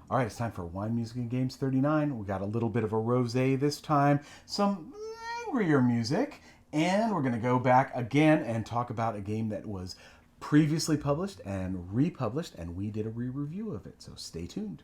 All right, it's time for Wine, Music, and Games 39. We got a little bit of a rosé this time, some angrier music, and we're going to go back again and talk about a game that was previously published and republished, and we did a re-review of it, so stay tuned.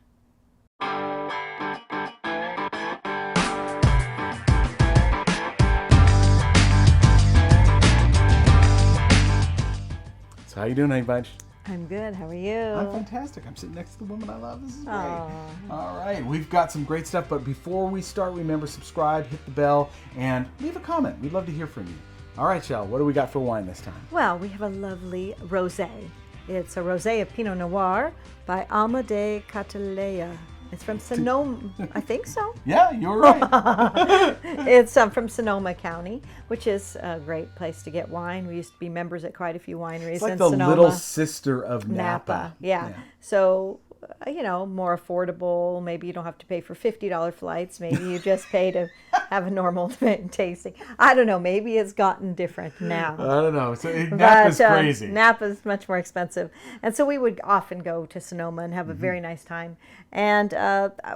So how you doing, Honey Bunch? I'm good. How are you? I'm fantastic. I'm sitting next to the woman I love. This is great. All right, we've got some great stuff, but before we start, remember, subscribe, hit the bell, and leave a comment. We'd love to hear from you. All right, Shell, what do we got for wine this time? Well, we have a lovely rosé. It's a rosé of Pinot Noir by Alma de Cattleya. It's from Sonoma, I think so. Yeah, you're right. It's from Sonoma County, which is a great place to get wine. We used to be members at quite a few wineries It's like in the Sonoma. little sister of Napa. Yeah. So, more affordable. Maybe you don't have to pay for $50 flights. Maybe you just pay to have a normal tasting. I don't know. Maybe it's gotten different now. I don't know. So Napa's crazy. Napa's much more expensive. And so we would often go to Sonoma and have a very nice time. And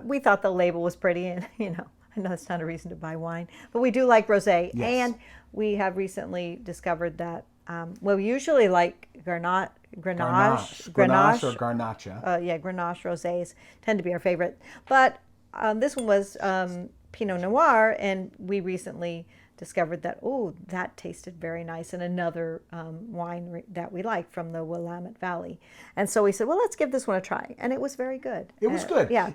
we thought the label was pretty. And, I know it's not a reason to buy wine. But we do like rosé. Yes. And we have recently discovered that, we usually like Grenache or Garnacha. Grenache rosés tend to be our favorite. But this one was Pinot Noir, and we recently discovered that, that tasted very nice, and another wine that we like from the Willamette Valley. And so we said, well, let's give this one a try. And it was very good. It was good. Yeah.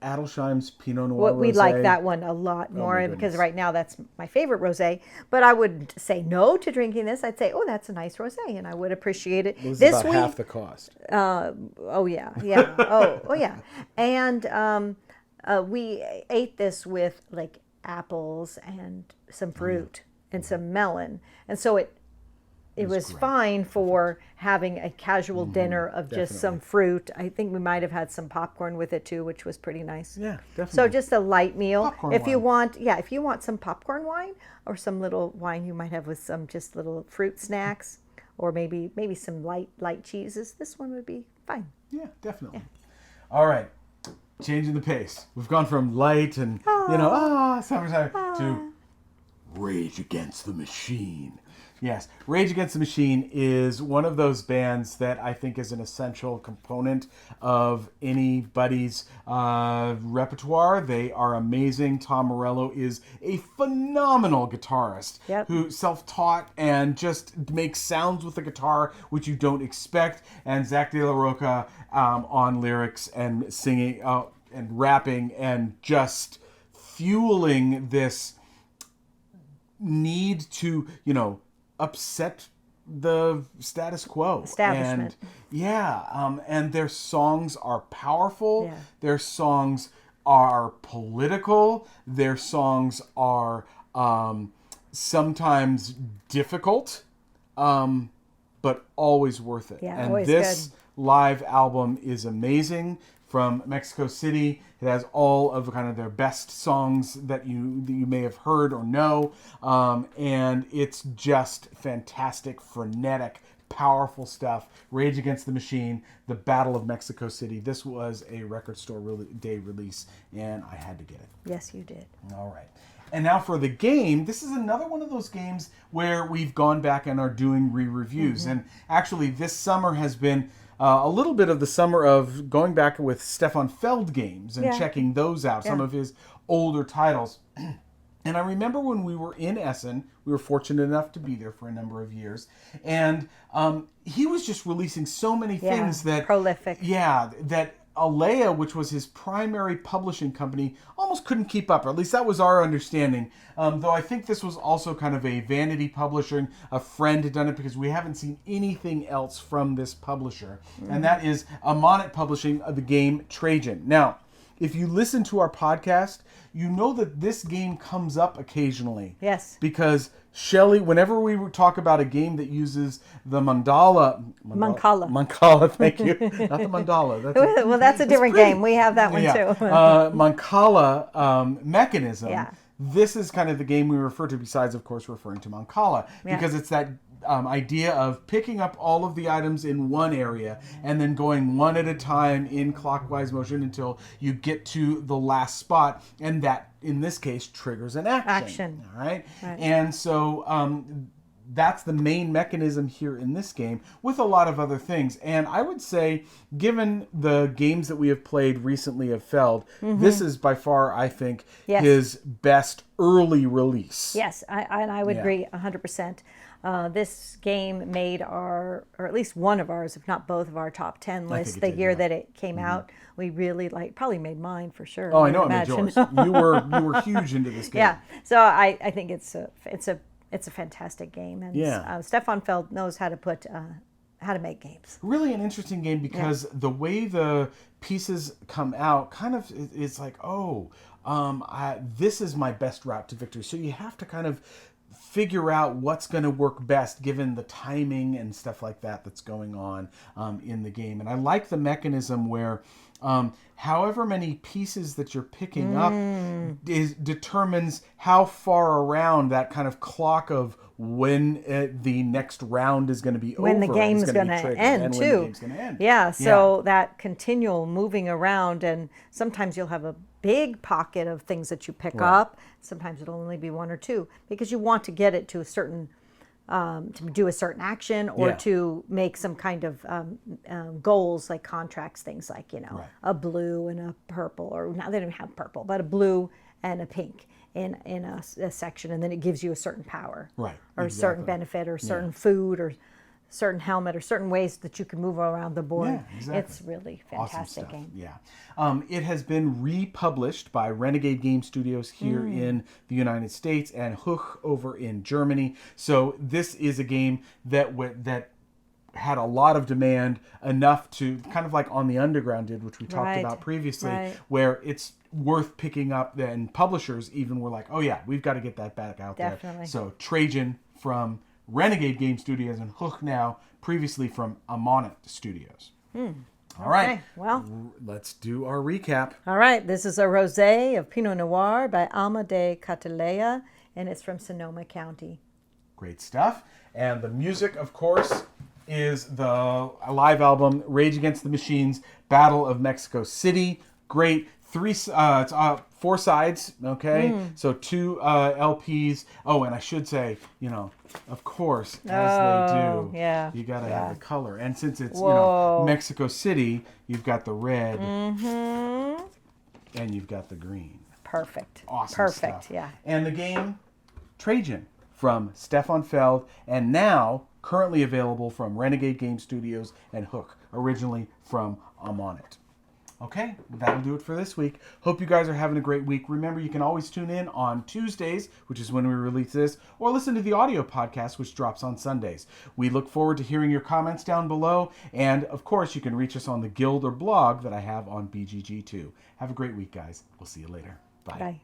Adelsheim's Pinot Noir We rosé. like that one a lot more because right now that's my favorite rosé. But I wouldn't say no to drinking this. I'd say, that's a nice rosé, and I would appreciate it. This is about half the cost. Yeah. And we ate this with like apples and some fruit and some melon, and so it was fine for having a casual dinner of just some fruit. I think we might have had some popcorn with it too, which was pretty nice. Yeah, definitely. So just a light meal. Popcorn if wine. you want some popcorn wine or some little wine you might have with some just little fruit snacks, or maybe some light cheeses, this one would be fine. Yeah, definitely. Yeah. All right, changing the pace. We've gone from light and summertime to Rage Against the Machine. Yes, Rage Against the Machine is one of those bands that I think is an essential component of anybody's repertoire. They are amazing. Tom Morello is a phenomenal guitarist who self-taught and just makes sounds with the guitar which you don't expect. And Zach De La Roca on lyrics and singing and rapping and just fueling this need to, upset the status quo. Establishment. And their songs are powerful. Yeah. Their songs are political. Their songs are sometimes difficult, but always worth it. Yeah, and always this good. Live album is amazing. From Mexico City. It has all of kind of their best songs that you may have heard or know. And it's just fantastic, frenetic, powerful stuff. Rage Against the Machine, The Battle of Mexico City. This was a record store day release, and I had to get it. Yes, you did. All right. And now for the game, this is another one of those games where we've gone back and are doing re-reviews. And actually, this summer has been a little bit of the summer of going back with Stefan Feld games and checking those out, some of his older titles. And I remember when we were in Essen, we were fortunate enough to be there for a number of years, and he was just releasing so many things that... prolific. Yeah, that Alea, which was his primary publishing company, almost couldn't keep up. Or at least that was our understanding. Though I think this was also kind of a vanity publisher. A friend had done it because we haven't seen anything else from this publisher. And that is Ammonit publishing the game Trajan. Now, if you listen to our podcast, you know that this game comes up occasionally. Yes. Because Shelley, whenever we talk about a game that uses the Mancala, thank you. Not the mandala. That's a different game. We have that one too. Mancala mechanism. Yeah. This is kind of the game we refer to, besides, of course, referring to Mancala, because it's that idea of picking up all of the items in one area and then going one at a time in clockwise motion until you get to the last spot, and that in this case triggers an action. All right. And so that's the main mechanism here in this game, with a lot of other things. And I would say, given the games that we have played recently of Feld, this is by far, I think, his best early release. Yes, I would agree 100%. This game made or at least one of ours, if not both of our top 10 lists the year that it came out. We really probably made mine for sure. Oh, I know it made yours. You were huge into this game. Yeah, so I think it's a fantastic game, and Stefan Feld knows how to make games. Really an interesting game because the way the pieces come out kind of is like, this is my best route to victory. So you have to kind of figure out what's going to work best given the timing and stuff like that that's going on in the game. And I like the mechanism where however many pieces that you're picking up determines how far around that kind of clock of when the next round is going to be over. When the game's going to end, too. When the game's going to end. Yeah, so that continual moving around, and sometimes you'll have a big pocket of things that you pick up. Sometimes it'll only be one or two, because you want to get it to a certain to do a certain action or to make some kind of goals, like contracts, things like, a blue and a purple, or now they don't have purple, but a blue and a pink in a section, and then it gives you a certain power, or a certain benefit, or certain food, or certain helmet, or certain ways that you can move around the board. Yeah, exactly. It's really fantastic awesome game. Yeah. It has been republished by Renegade Game Studios here in the United States and HUCH over in Germany. So this is a game that had a lot of demand, enough to kind of like On the Underground did, which we talked about previously, where it's worth picking up. Then publishers even were like, oh yeah, we've got to get that back out there. So Trajan from Renegade Game Studios and HUCH now, previously from Ammonit Studios. All right. Well, let's do our recap. All right. This is a Rosé of Pinot Noir by Alma de Cattleya, and it's from Sonoma County. Great stuff. And the music, of course, is the live album Rage Against the Machine's Battle of Mexico City. Great. It's 4 sides, okay? So 2 LPs. Oh, and I should say, of course, as they do, you got to have the color. And since it's, Mexico City, you've got the red and you've got the green. Perfect. Awesome stuff. And the game, Trajan, from Stefan Feld, and now currently available from Renegade Game Studios and HUCH, originally from Ammonit. Okay, that'll do it for this week. Hope you guys are having a great week. Remember, you can always tune in on Tuesdays, which is when we release this, or listen to the audio podcast, which drops on Sundays. We look forward to hearing your comments down below, and of course, you can reach us on the guild or blog that I have on BGG2. Have a great week, guys. We'll see you later. Bye. Bye.